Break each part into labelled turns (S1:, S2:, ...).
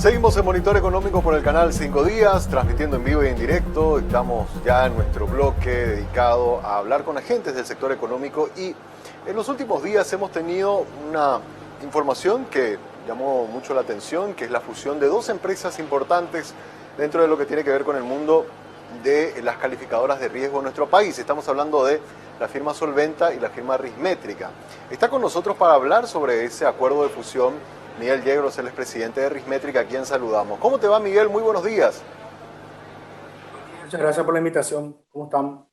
S1: Seguimos en Monitor Económico por el canal 5 Días, transmitiendo en vivo y en directo. Estamos ya en nuestro bloque dedicado a hablar con agentes del sector económico y en los últimos días hemos tenido una información que llamó mucho la atención, que es la fusión de dos empresas importantes dentro de lo que tiene que ver con el mundo de las calificadoras de riesgo en nuestro país. Estamos hablando de la firma Solventa y la firma Rismétrica. Está con nosotros para hablar sobre ese acuerdo de fusión Miguel Yegros, él es presidente de Rismétrica, a quien saludamos. ¿Cómo te va, Miguel? Muy buenos días.
S2: Muchas gracias por la invitación. ¿Cómo están?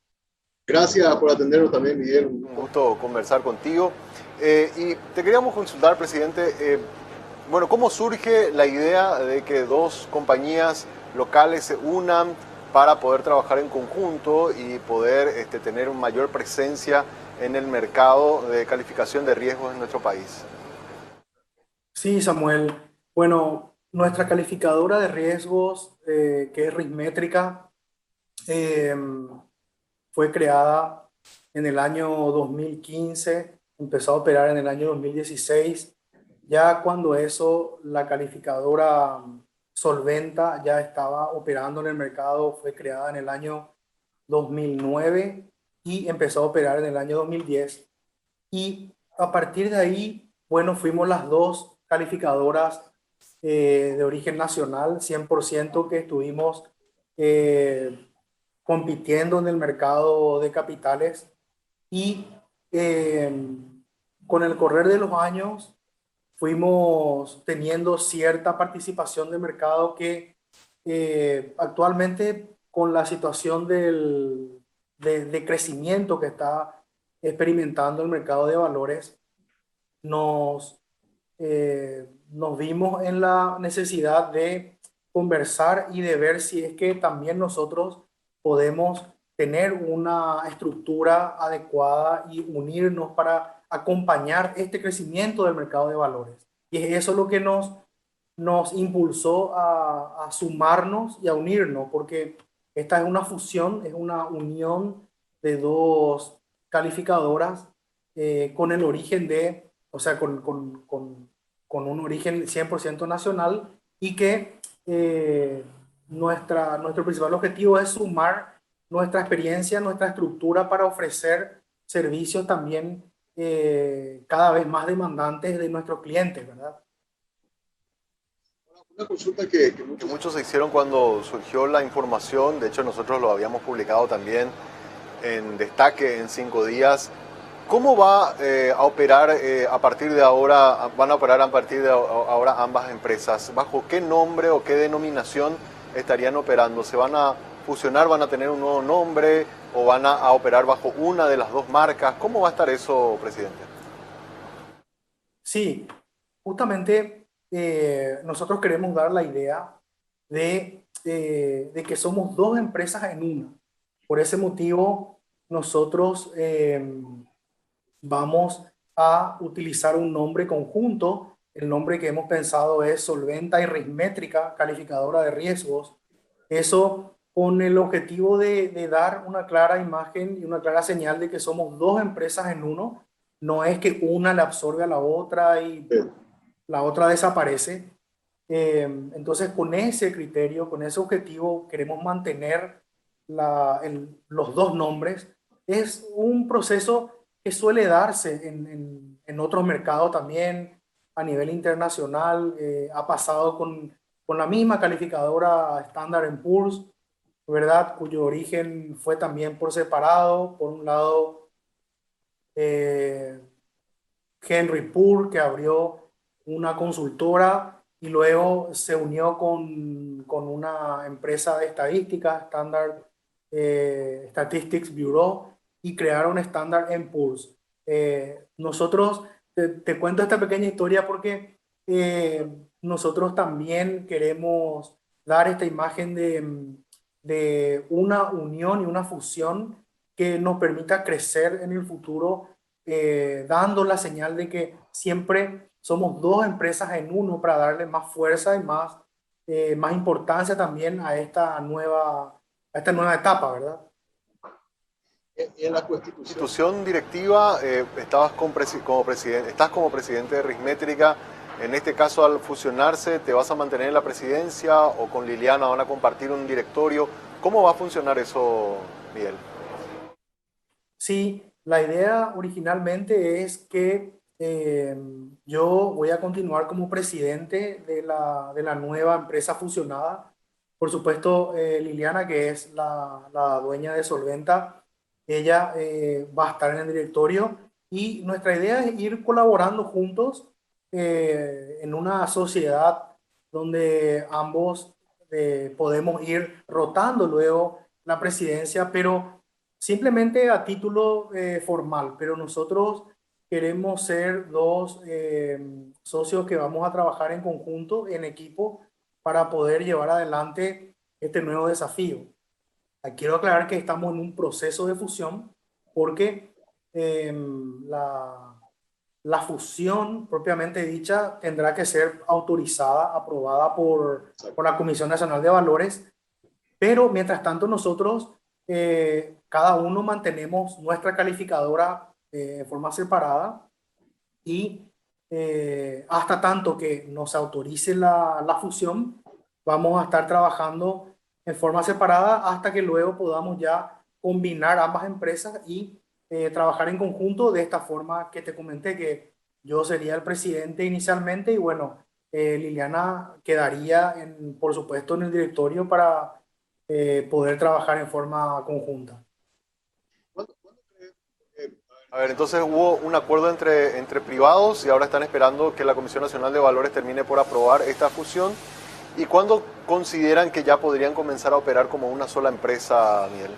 S3: Gracias por atendernos también, Miguel.
S1: Un gusto conversar contigo. Y te queríamos consultar, presidente, ¿cómo surge la idea de que dos compañías locales se unan para poder trabajar en conjunto y poder tener una mayor presencia en el mercado de calificación de riesgos en nuestro país?
S2: Sí, Samuel. Bueno, nuestra calificadora de riesgos, que es Rismétrica, eh, fue creada en el año 2015, empezó a operar en el año 2016. Ya cuando eso, la calificadora Solventa ya estaba operando en el mercado, fue creada en el año 2009 y empezó a operar en el año 2010. Y a partir de ahí, bueno, fuimos las dos calificadoras de origen nacional, 100% que estuvimos eh, compitiendo en el mercado de capitales y eh, con el correr de los años fuimos teniendo cierta participación de mercado que actualmente con la situación de crecimiento que está experimentando el mercado de valores, nos vimos en la necesidad de conversar y de ver si es que también nosotros podemos tener una estructura adecuada y unirnos para acompañar este crecimiento del mercado de valores. Y es eso lo que nos impulsó a sumarnos y a unirnos, porque esta es una fusión, es una unión de dos calificadoras con el origen de, o sea, con un origen 100% nacional y que nuestro principal objetivo es sumar nuestra experiencia, nuestra estructura para ofrecer servicios también cada vez más demandantes de nuestros clientes, ¿verdad?
S3: Una consulta que
S1: Que
S3: muchos...
S1: muchos se hicieron cuando surgió la información, de hecho nosotros lo habíamos publicado también en Destaque en 5 días. ¿Cómo va a operar a partir de ahora, van a operar a partir de ahora ambas empresas? ¿Bajo qué nombre o qué denominación estarían operando? ¿Se van a fusionar, van a tener un nuevo nombre o van a operar bajo una de las dos marcas? ¿Cómo va a estar eso, presidente?
S2: Sí, justamente nosotros queremos dar la idea de que somos dos empresas en una. Por ese motivo, nosotros vamos a utilizar un nombre conjunto. El nombre que hemos pensado es Solventa y Rismétrica, calificadora de riesgos. Eso con el objetivo de dar una clara imagen y una clara señal de que somos dos empresas en uno. No es que una le absorbe a la otra y la otra desaparece. Entonces, con ese criterio, con ese objetivo, queremos mantener los dos nombres. Es un proceso que suele darse en otros mercados también, a nivel internacional. Ha pasado con la misma calificadora Standard Poor's, ¿verdad? Cuyo origen fue también por separado. Por un lado, eh, Henry Poor, que abrió una consultora y luego se unió con una empresa de estadística, Standard Statistics Bureau, y crearon Standard Poor's. Nosotros, te cuento esta pequeña historia porque nosotros también queremos dar esta imagen de una unión y una fusión que nos permita crecer en el futuro, dando la señal de que siempre somos dos empresas en uno para darle más fuerza y más importancia también a esta nueva etapa, ¿verdad?
S3: en la Constitución,
S1: Institución directiva, estás como presidente de Rismétrica. En este caso, al fusionarse, ¿te vas a mantener en la presidencia o con Liliana van a compartir un directorio? ¿Cómo va a funcionar eso, Miguel?
S2: Sí, la idea originalmente es que yo voy a continuar como presidente de la nueva empresa fusionada. Por supuesto, Liliana, que es la dueña de Solventa, ella va a estar en el directorio y nuestra idea es ir colaborando juntos en una sociedad donde ambos podemos ir rotando luego la presidencia, pero simplemente a título formal, pero nosotros queremos ser dos socios que vamos a trabajar en conjunto, en equipo, para poder llevar adelante este nuevo desafío. Quiero aclarar que estamos en un proceso de fusión porque eh, la, la fusión propiamente dicha tendrá que ser autorizada, aprobada por la Comisión Nacional de Valores, pero mientras tanto nosotros, cada uno mantenemos nuestra calificadora de forma separada y hasta tanto que nos autorice la fusión, vamos a estar trabajando en forma separada hasta que luego podamos ya combinar ambas empresas y trabajar en conjunto de esta forma que te comenté, que yo sería el presidente inicialmente y bueno, Liliana quedaría, por supuesto, en el directorio para poder trabajar en forma conjunta.
S3: ¿Cuándo crees?
S1: A ver, entonces hubo un acuerdo entre privados y ahora están esperando que la Comisión Nacional de Valores termine por aprobar esta fusión. ¿Y cuándo consideran que ya podrían comenzar a operar como una sola empresa, Miguel?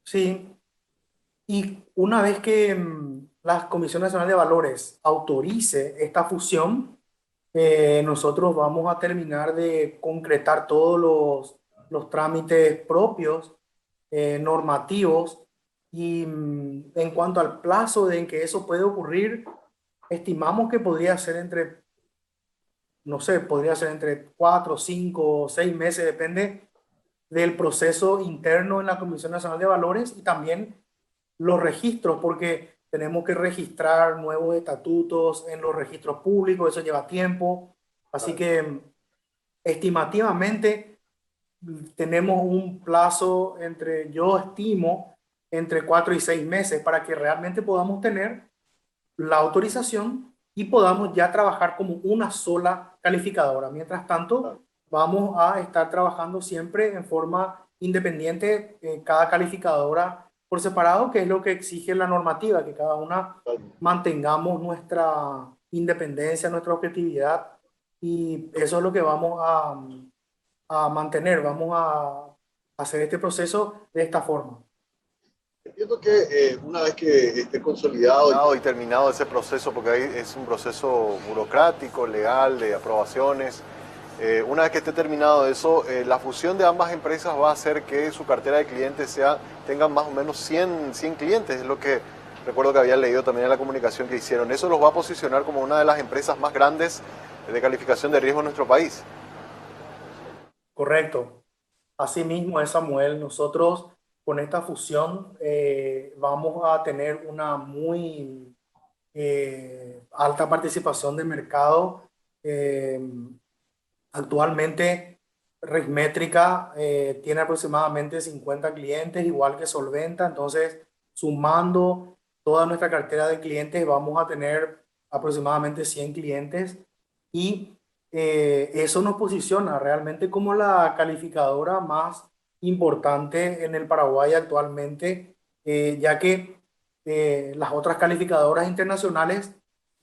S2: Sí, y una vez que la Comisión Nacional de Valores autorice esta fusión, nosotros vamos a terminar de concretar todos los trámites propios, normativos, y en cuanto al plazo en que eso puede ocurrir, estimamos que podría ser entre, no sé, podría ser entre 4, 5 o 6 meses, depende del proceso interno en la Comisión Nacional de Valores y también los registros, porque tenemos que registrar nuevos estatutos en los registros públicos, eso lleva tiempo. Así que estimativamente tenemos un plazo entre, yo estimo, entre 4 y 6 meses para que realmente podamos tener la autorización y podamos ya trabajar como una sola calificadora. Mientras tanto, vamos a estar trabajando siempre en forma independiente, cada calificadora por separado, que es lo que exige la normativa, que cada una mantengamos nuestra independencia, nuestra objetividad, y eso es lo que vamos a mantener, vamos a hacer este proceso de esta forma.
S3: Entiendo que una vez que esté consolidado
S1: Y terminado ese proceso, porque ahí es un proceso burocrático, legal, de aprobaciones. Una vez que esté terminado eso, la fusión de ambas empresas va a hacer que su cartera de clientes tengan más o menos 100 clientes, es lo que recuerdo que había leído también en la comunicación que hicieron. Eso los va a posicionar como una de las empresas más grandes de calificación de riesgo en nuestro país.
S2: Correcto. Asimismo es, Samuel, nosotros con esta fusión vamos a tener una muy alta participación de mercado. Eh, Actualmente, Ritmétrica tiene aproximadamente 50 clientes, igual que Solventa. Entonces, sumando toda nuestra cartera de clientes, vamos a tener aproximadamente 100 clientes y eso nos posiciona realmente como la calificadora más importante en el Paraguay actualmente, ya que las otras calificadoras internacionales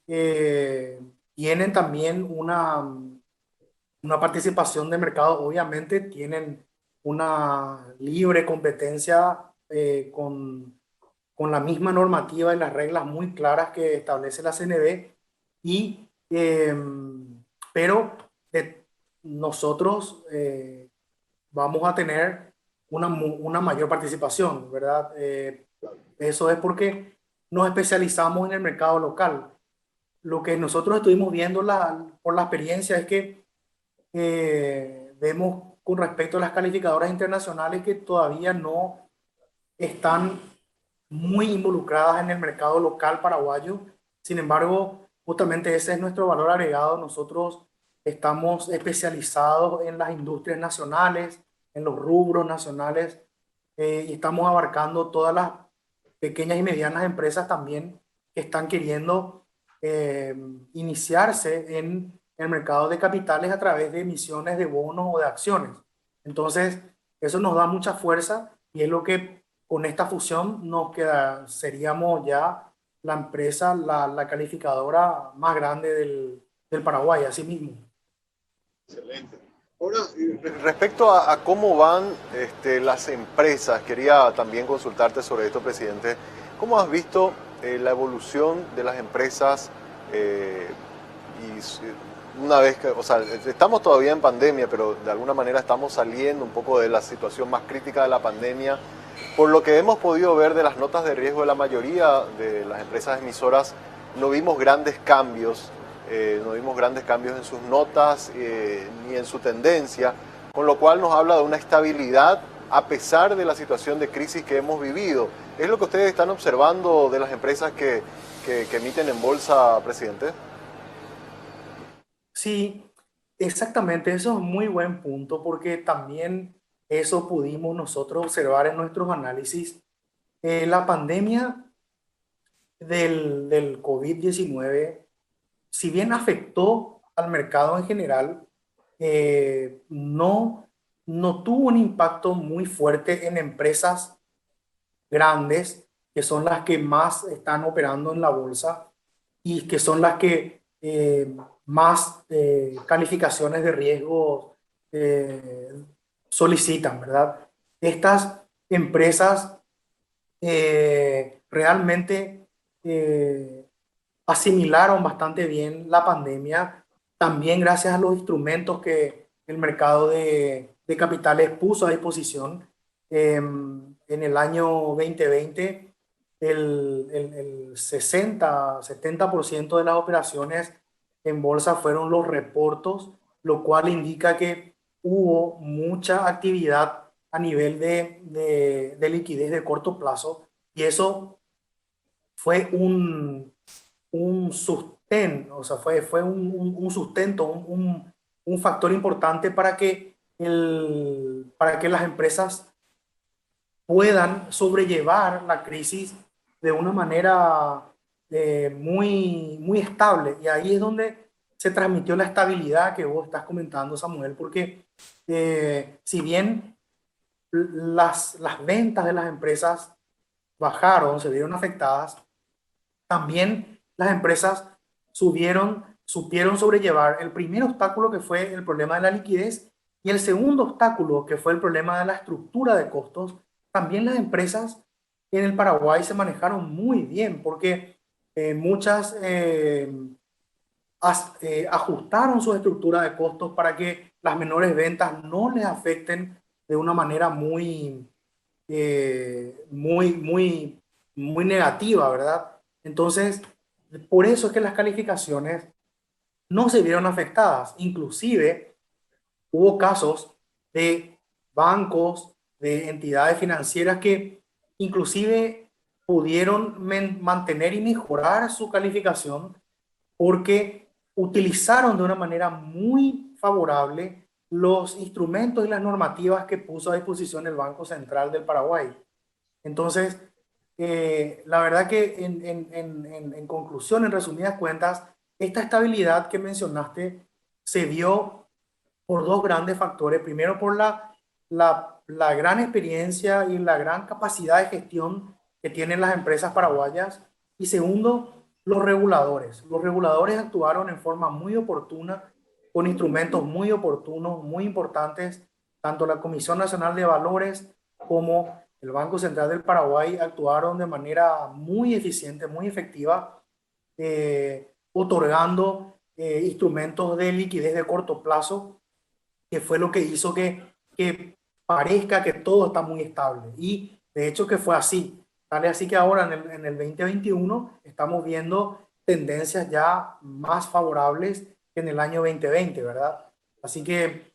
S2: tienen también una participación de mercado, obviamente tienen una libre competencia con la misma normativa y las reglas muy claras que establece la CNB, y, pero nosotros vamos a tener una mayor participación, ¿verdad? Eso es porque nos especializamos en el mercado local. Lo que nosotros estuvimos viendo por la experiencia es que vemos con respecto a las calificadoras internacionales que todavía no están muy involucradas en el mercado local paraguayo. Sin embargo, justamente ese es nuestro valor agregado. Nosotros estamos especializados en las industrias nacionales, en los rubros nacionales, y estamos abarcando todas las pequeñas y medianas empresas también que están queriendo iniciarse en el mercado de capitales a través de emisiones de bonos o de acciones. Entonces, eso nos da mucha fuerza y es lo que con esta fusión nos queda, seríamos ya la empresa, la calificadora más grande del Paraguay, así mismo.
S3: Excelente. Ahora,
S1: Respecto a cómo van las empresas, quería también consultarte sobre esto, presidente. ¿Cómo has visto la evolución de las empresas una vez que, o sea, estamos todavía en pandemia, pero de alguna manera estamos saliendo un poco de la situación más crítica de la pandemia? Por lo que hemos podido ver de las notas de riesgo de la mayoría de las empresas emisoras, no vimos grandes cambios. No vimos grandes cambios en sus notas ni en su tendencia, con lo cual nos habla de una estabilidad a pesar de la situación de crisis que hemos vivido. ¿Es lo que ustedes están observando de las empresas que emiten en bolsa, presidente?
S2: Sí, exactamente, eso es un muy buen punto porque también eso pudimos nosotros observar en nuestros análisis. La pandemia del COVID-19, si bien afectó al mercado en general, no tuvo un impacto muy fuerte en empresas grandes, que son las que más están operando en la bolsa y que son las que más calificaciones de riesgo solicitan, ¿verdad? Estas empresas realmente asimilaron bastante bien la pandemia, también gracias a los instrumentos que el mercado de capitales puso a disposición. En el año 2020, el 60-70% de las operaciones en bolsa fueron los reportos, lo cual indica que hubo mucha actividad a nivel de liquidez de corto plazo y eso fue un sustento, o sea, fue un sustento, un factor importante para que las empresas puedan sobrellevar la crisis de una manera muy estable. Y ahí es donde se transmitió la estabilidad que vos estás comentando, Samuel, porque si bien las ventas de las empresas bajaron, se vieron afectadas, también las empresas supieron sobrellevar el primer obstáculo que fue el problema de la liquidez y el segundo obstáculo que fue el problema de la estructura de costos. También las empresas en el Paraguay se manejaron muy bien porque muchas ajustaron su estructura de costos para que las menores ventas no les afecten de una manera muy negativa, ¿verdad? Entonces, por eso es que las calificaciones no se vieron afectadas. Inclusive, hubo casos de bancos, de entidades financieras que inclusive pudieron mantener y mejorar su calificación porque utilizaron de una manera muy favorable los instrumentos y las normativas que puso a disposición el Banco Central del Paraguay. Entonces, la verdad que en conclusión, en resumidas cuentas, esta estabilidad que mencionaste se dio por dos grandes factores. Primero, por la gran experiencia y la gran capacidad de gestión que tienen las empresas paraguayas. Y segundo, los reguladores. Los reguladores actuaron en forma muy oportuna, con instrumentos muy oportunos, muy importantes. Tanto la Comisión Nacional de Valores como el Banco Central del Paraguay actuaron de manera muy eficiente, muy efectiva, otorgando instrumentos de liquidez de corto plazo, que fue lo que hizo que parezca que todo está muy estable. Y de hecho que fue así. Tal es así que ahora en el 2021 estamos viendo tendencias ya más favorables que en el año 2020, ¿verdad? Así que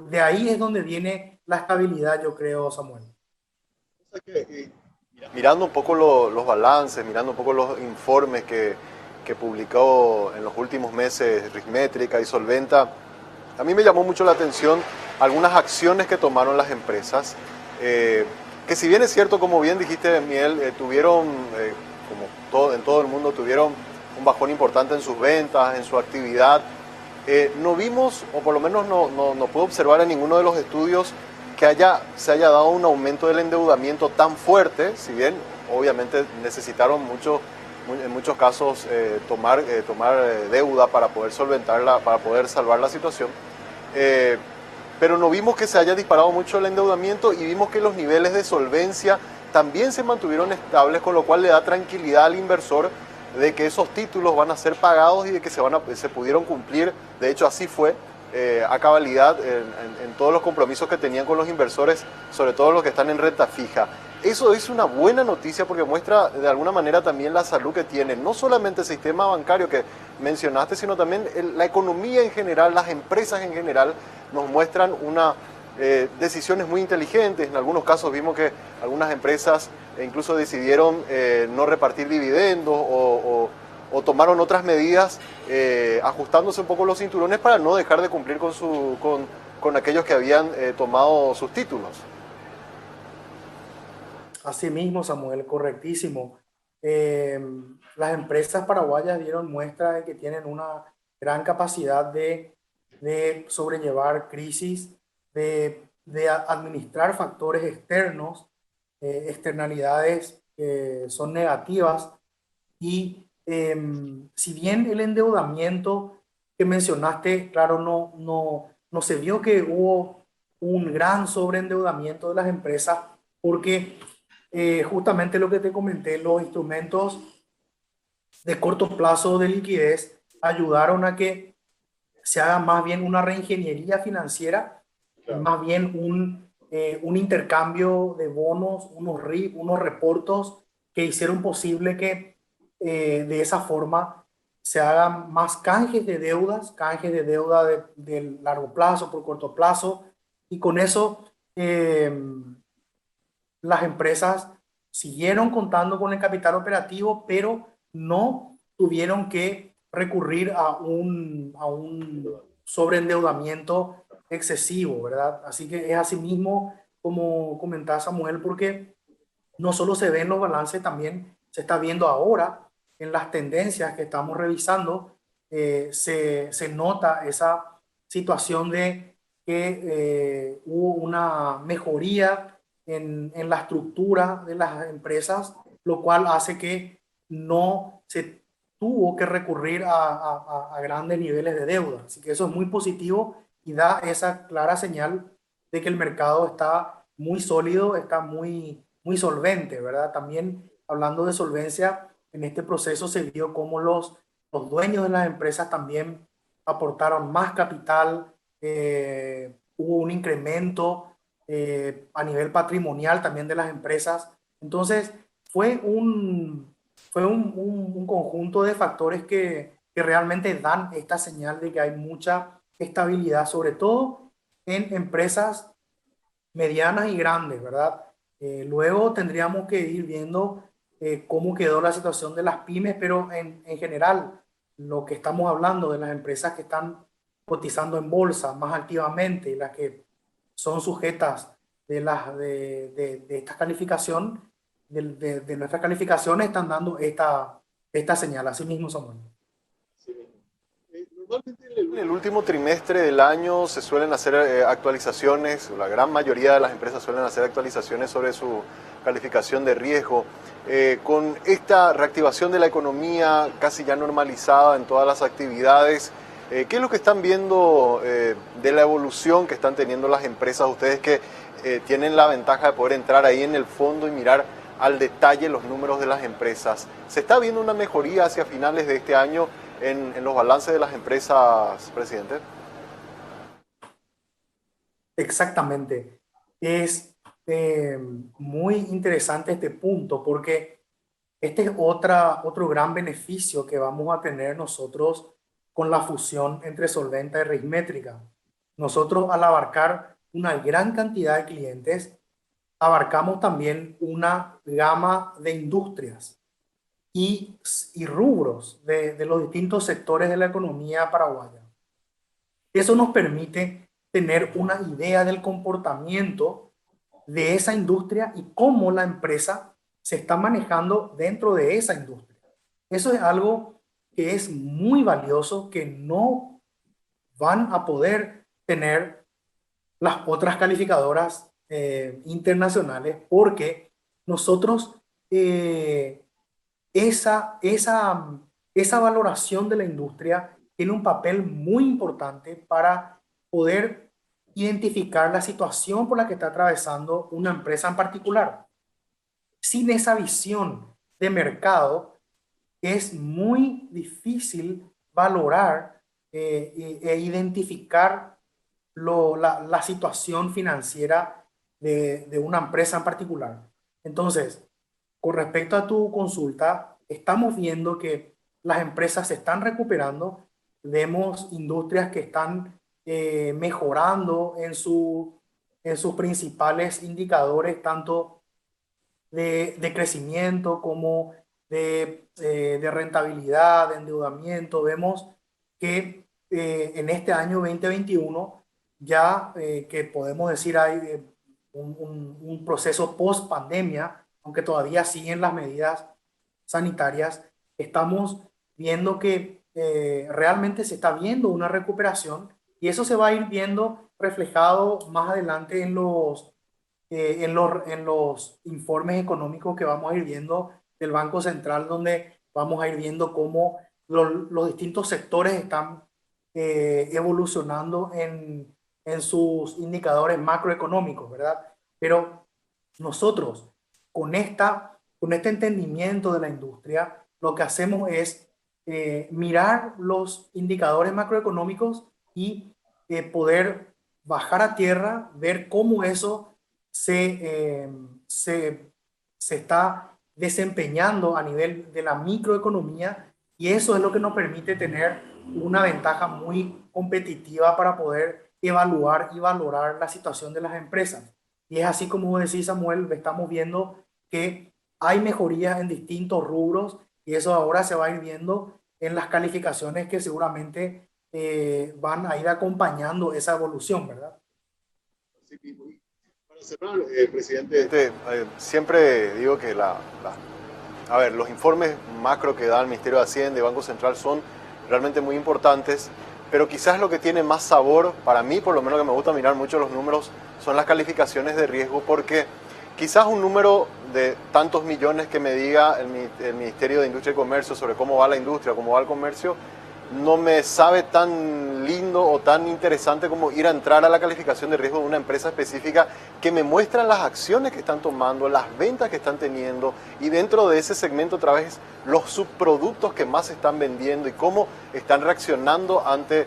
S2: de ahí es donde viene la estabilidad, yo creo, Samuel.
S3: o sea que,
S1: Mirando un poco los balances, mirando un poco los informes que que publicó en los últimos meses Rismétrica y Solventa, a mí me llamó mucho la atención algunas acciones que tomaron las empresas, que si bien es cierto, como bien dijiste, Miguel, tuvieron, en todo el mundo, tuvieron un bajón importante en sus ventas, en su actividad. No vimos, o por lo menos no puedo observar en ninguno de los estudios que se haya dado un aumento del endeudamiento tan fuerte, si bien obviamente necesitaron en muchos casos tomar deuda para poder solventarla, para poder salvar la situación. Pero no vimos que se haya disparado mucho el endeudamiento y vimos que los niveles de solvencia también se mantuvieron estables, con lo cual le da tranquilidad al inversor de que esos títulos van a ser pagados y de que se pudieron cumplir. De hecho, así fue a cabalidad en todos los compromisos que tenían con los inversores, sobre todo los que están en renta fija. Eso es una buena noticia porque muestra de alguna manera también la salud que tiene, no solamente el sistema bancario que mencionaste, sino también la economía en general, las empresas en general nos muestran decisiones muy inteligentes. En algunos casos vimos que algunas empresas incluso decidieron no repartir dividendos o tomaron otras medidas ajustándose un poco los cinturones para no dejar de cumplir con aquellos que habían tomado sus títulos.
S2: Así mismo, Samuel, correctísimo. Las empresas paraguayas dieron muestra de que tienen una gran capacidad de sobrellevar crisis, de administrar factores externos, externalidades que son negativas. Y si bien el endeudamiento que mencionaste, claro, no se vio que hubo un gran sobreendeudamiento de las empresas, porque justamente lo que te comenté, los instrumentos de corto plazo de liquidez ayudaron a que se haga más bien una reingeniería financiera, claro, más bien un intercambio de bonos, unos reportos que hicieron posible que de esa forma se hagan más canjes de deuda de largo plazo por corto plazo, y con eso las empresas siguieron contando con el capital operativo, pero no tuvieron que recurrir a un sobreendeudamiento excesivo, ¿verdad? Así que es así mismo como comentaba Samuel, porque no solo se ve en los balances, también se está viendo ahora en las tendencias que estamos revisando, se nota esa situación de que hubo una mejoría en la estructura de las empresas, lo cual hace que no se tuvo que recurrir a grandes niveles de deuda. Así que eso es muy positivo y da esa clara señal de que el mercado está muy sólido, está muy solvente, ¿verdad? También hablando de solvencia, en este proceso se vio cómo los dueños de las empresas también aportaron más capital, hubo un incremento a nivel patrimonial también de las empresas. Entonces, fue un conjunto de factores que realmente dan esta señal de que hay mucha estabilidad, sobre todo en empresas medianas y grandes, ¿verdad? Luego tendríamos que ir viendo cómo quedó la situación de las pymes, pero en general, lo que estamos hablando de las empresas que están cotizando en bolsa más activamente y las que son sujetas de esta calificación, de nuestras calificaciones, están dando esta señal. Así mismo, Samuel.
S3: Normalmente
S1: en el último trimestre del año se suelen hacer actualizaciones, la gran mayoría de las empresas suelen hacer actualizaciones sobre su calificación de riesgo. Con esta reactivación de la economía casi ya normalizada en todas las actividades, ¿qué es lo que están viendo de la evolución que están teniendo las empresas? Ustedes que tienen la ventaja de poder entrar ahí en el fondo y mirar al detalle los números de las empresas. ¿Se está viendo una mejoría hacia finales de este año en los balances de las empresas, presidente?
S2: Exactamente. Es muy interesante este punto porque este es otro gran beneficio que vamos a tener nosotros con la fusión entre Solventa y Rismétrica. Nosotros, al abarcar una gran cantidad de clientes, abarcamos también una gama de industrias. y rubros de los distintos sectores de la economía paraguaya. Eso nos permite tener una idea del comportamiento de esa industria y cómo la empresa se está manejando dentro de esa industria. Eso es algo que es muy valioso, que no van a poder tener las otras calificadoras internacionales, porque nosotros esa valoración de la industria tiene un papel muy importante para poder identificar la situación por la que está atravesando una empresa en particular. Sin esa visión de mercado, es muy difícil valorar e identificar la situación financiera de una empresa en particular. Entonces, con respecto a tu consulta, estamos viendo que las empresas se están recuperando, vemos industrias que están mejorando en sus principales indicadores, tanto de crecimiento como de rentabilidad, de endeudamiento. Vemos que en este año 2021 ya que podemos decir hay un proceso post pandemia, aunque todavía siguen las medidas sanitarias, estamos viendo que realmente se está viendo una recuperación y eso se va a ir viendo reflejado más adelante en los informes económicos que vamos a ir viendo del Banco Central, donde vamos a ir viendo cómo los distintos sectores están evolucionando en sus indicadores macroeconómicos, ¿verdad? Pero nosotros, con este entendimiento de la industria, lo que hacemos es mirar los indicadores macroeconómicos y poder bajar a tierra, ver cómo eso se está desempeñando a nivel de la microeconomía, y eso es lo que nos permite tener una ventaja muy competitiva para poder evaluar y valorar la situación de las empresas. Y es así como decís, Samuel, estamos viendo que hay mejorías en distintos rubros y eso ahora se va a ir viendo en las calificaciones que seguramente van a ir acompañando esa evolución, ¿verdad?
S3: Así mismo. Y para cerrar, presidente.
S1: Siempre digo que a ver, los informes macro que da el Ministerio de Hacienda y Banco Central son realmente muy importantes, pero quizás lo que tiene más sabor, para mí por lo menos que me gusta mirar mucho los números, son las calificaciones de riesgo, porque quizás un número de tantos millones que me diga el Ministerio de Industria y Comercio sobre cómo va la industria, cómo va el comercio, no me sabe tan lindo o tan interesante como ir a entrar a la calificación de riesgo de una empresa específica que me muestran las acciones que están tomando, las ventas que están teniendo y dentro de ese segmento otra vez los subproductos que más se están vendiendo y cómo están reaccionando ante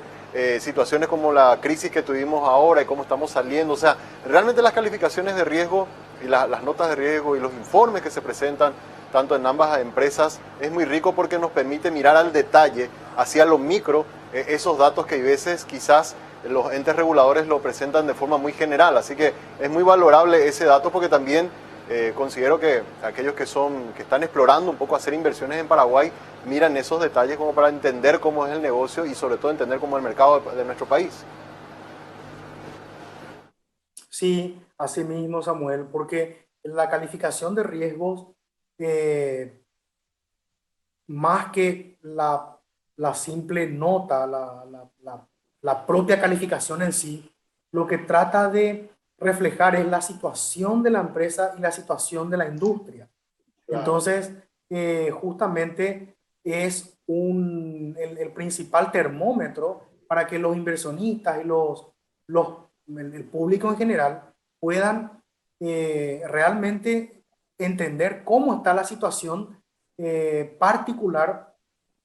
S1: situaciones como la crisis que tuvimos ahora y cómo estamos saliendo. O sea, realmente las calificaciones de riesgo y las notas de riesgo y los informes que se presentan tanto en ambas empresas, es muy rico porque nos permite mirar al detalle, hacia lo micro, esos datos que a veces quizás los entes reguladores lo presentan de forma muy general. Así que es muy valorable ese dato porque también considero que aquellos que están explorando un poco hacer inversiones en Paraguay, miran esos detalles como para entender cómo es el negocio y sobre todo entender cómo es el mercado de nuestro país.
S2: Sí, así mismo, Samuel, porque la calificación de riesgos, eh, más que la simple nota, la propia calificación en sí, lo que trata de reflejar es la situación de la empresa y la situación de la industria. Entonces, justamente es el principal termómetro para que los inversionistas y el público en general puedan realmente entender cómo está la situación particular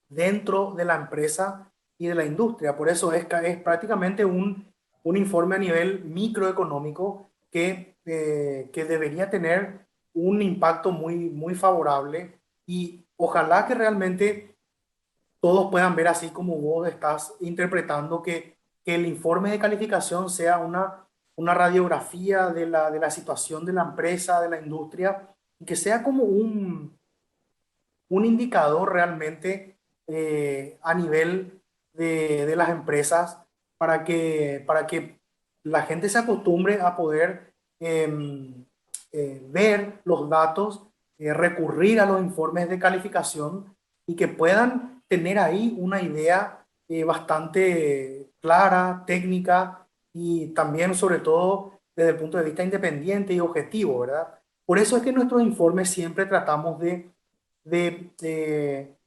S2: dentro de la empresa y de la industria. Por eso es prácticamente un informe a nivel microeconómico que debería tener un impacto muy, muy favorable y ojalá que realmente todos puedan ver así como vos estás interpretando, que el informe de calificación sea una radiografía de la situación de la empresa, de la industria, y que sea como un indicador realmente a nivel de las empresas para que la gente se acostumbre a poder ver los datos, recurrir a los informes de calificación y que puedan tener ahí una idea bastante clara, técnica y también sobre todo desde el punto de vista independiente y objetivo, ¿verdad? Por eso es que nuestros informes siempre tratamos de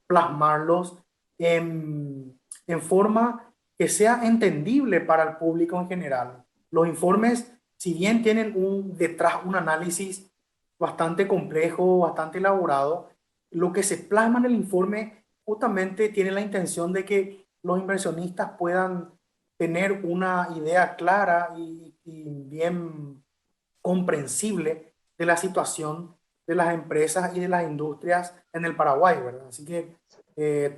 S2: plasmarlos en forma que sea entendible para el público en general. Los informes, si bien tienen detrás un análisis bastante complejo, bastante elaborado, lo que se plasma en el informe justamente tiene la intención de que los inversionistas puedan tener una idea clara y bien comprensible de la situación de las empresas y de las industrias en el Paraguay, ¿verdad? Así que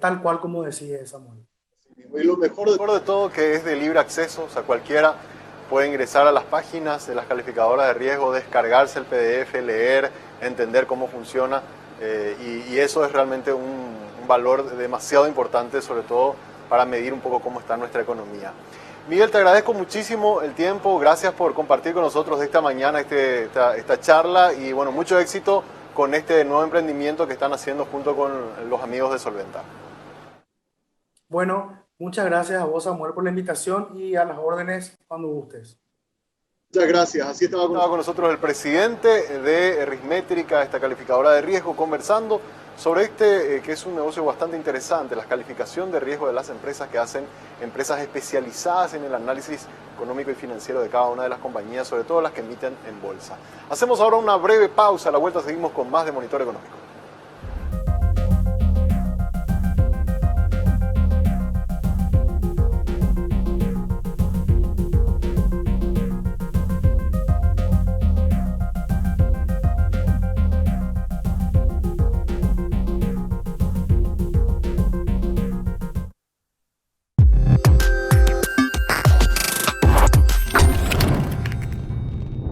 S2: tal cual como decía Samuel.
S3: Y lo mejor
S1: de todo que es de libre acceso, o sea, cualquiera puede ingresar a las páginas de las calificadoras de riesgo, descargarse el PDF, leer, entender cómo funciona y eso es realmente un valor demasiado importante, sobre todo para medir un poco cómo está nuestra economía. Miguel, te agradezco muchísimo el tiempo, gracias por compartir con nosotros esta mañana esta charla y bueno, mucho éxito con este nuevo emprendimiento que están haciendo junto con los amigos de Solventa.
S2: Bueno, muchas gracias a vos, Samuel, por la invitación y a las órdenes cuando gustes.
S3: Muchas gracias. Así estaba
S1: con nosotros el presidente de Rismétrica, esta calificadora de riesgo, conversando sobre que es un negocio bastante interesante, la calificación de riesgo de las empresas que hacen empresas especializadas en el análisis económico y financiero de cada una de las compañías, sobre todo las que emiten en bolsa. Hacemos ahora una breve pausa, a la vuelta seguimos con más de Monitor Económico.